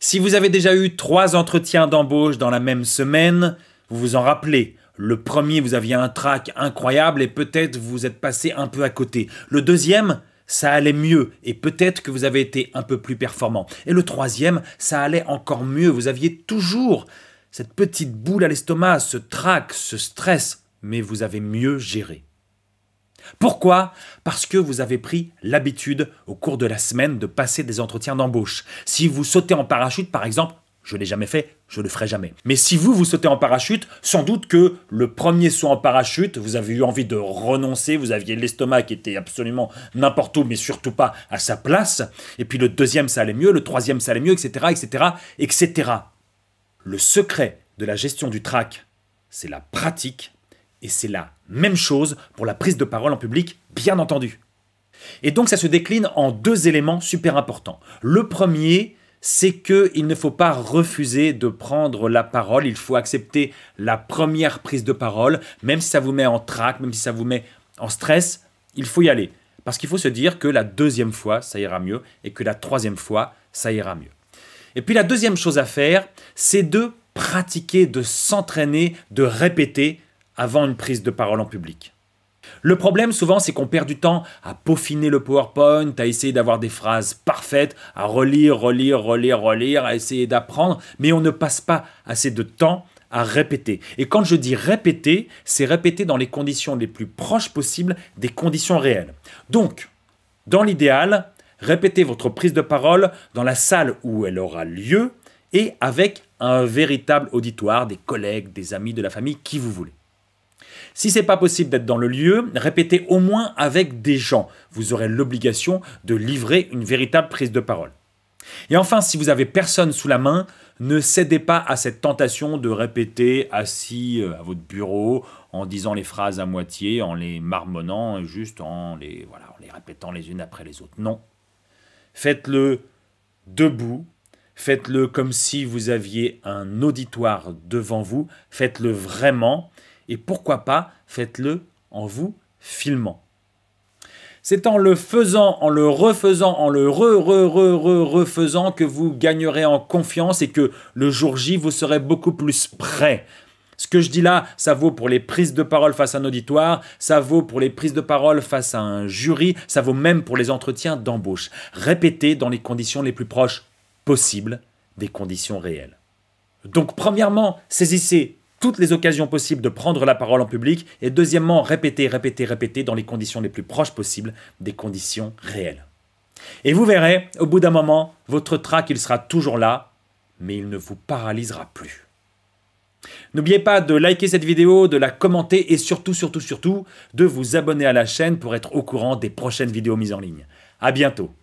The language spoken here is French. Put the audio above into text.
Si vous avez déjà eu 3 entretiens d'embauche dans la même semaine, vous vous en rappelez. Le premier, vous aviez un trac incroyable et peut-être vous êtes passé un peu à côté. Le deuxième, ça allait mieux et peut-être que vous avez été un peu plus performant. Et le troisième, ça allait encore mieux. Vous aviez toujours cette petite boule à l'estomac, ce trac, ce stress, mais vous avez mieux géré. Pourquoi? Parce que vous avez pris l'habitude au cours de la semaine de passer des entretiens d'embauche. Si vous sautez en parachute, par exemple, je ne l'ai jamais fait, je ne le ferai jamais. Mais si vous sautez en parachute, sans doute que le premier saut en parachute, vous avez eu envie de renoncer, vous aviez l'estomac qui était absolument n'importe où, mais surtout pas à sa place. Et puis le deuxième, ça allait mieux, le troisième, ça allait mieux, etc., etc., etc. Le secret de la gestion du trac, c'est la pratique. Et c'est la même chose pour la prise de parole en public, bien entendu. Et donc ça se décline en 2 éléments super importants. Le premier, c'est qu'il ne faut pas refuser de prendre la parole, il faut accepter la première prise de parole, même si ça vous met en trac, même si ça vous met en stress, il faut y aller. Parce qu'il faut se dire que la 2e fois, ça ira mieux, et que la 3e fois, ça ira mieux. Et puis la 2e chose à faire, c'est de pratiquer, de s'entraîner, de répéter avant une prise de parole en public. Le problème souvent, c'est qu'on perd du temps à peaufiner le PowerPoint, à essayer d'avoir des phrases parfaites, à relire, à essayer d'apprendre, mais on ne passe pas assez de temps à répéter. Et quand je dis répéter, c'est répéter dans les conditions les plus proches possibles des conditions réelles. Donc, dans l'idéal, répétez votre prise de parole dans la salle où elle aura lieu et avec un véritable auditoire, des collègues, des amis, de la famille, qui vous voulez. Si ce n'est pas possible d'être dans le lieu, répétez au moins avec des gens. Vous aurez l'obligation de livrer une véritable prise de parole. Et enfin, si vous n'avez personne sous la main, ne cédez pas à cette tentation de répéter assis à votre bureau en disant les phrases à moitié, en les marmonnant, juste en les répétant les unes après les autres. Non. Faites-le debout. Faites-le comme si vous aviez un auditoire devant vous. Faites-le vraiment. Et pourquoi pas, faites-le en vous filmant. C'est en le faisant, en le refaisant, en le refaisant que vous gagnerez en confiance et que le jour J, vous serez beaucoup plus prêt. Ce que je dis là, ça vaut pour les prises de parole face à un auditoire, ça vaut pour les prises de parole face à un jury, ça vaut même pour les entretiens d'embauche. Répétez dans les conditions les plus proches possibles des conditions réelles. Donc premièrement, saisissez toutes les occasions possibles de prendre la parole en public et deuxièmement, répétez dans les conditions les plus proches possibles des conditions réelles. Et vous verrez, au bout d'un moment, votre trac, il sera toujours là, mais il ne vous paralysera plus. N'oubliez pas de liker cette vidéo, de la commenter et surtout, de vous abonner à la chaîne pour être au courant des prochaines vidéos mises en ligne. À bientôt.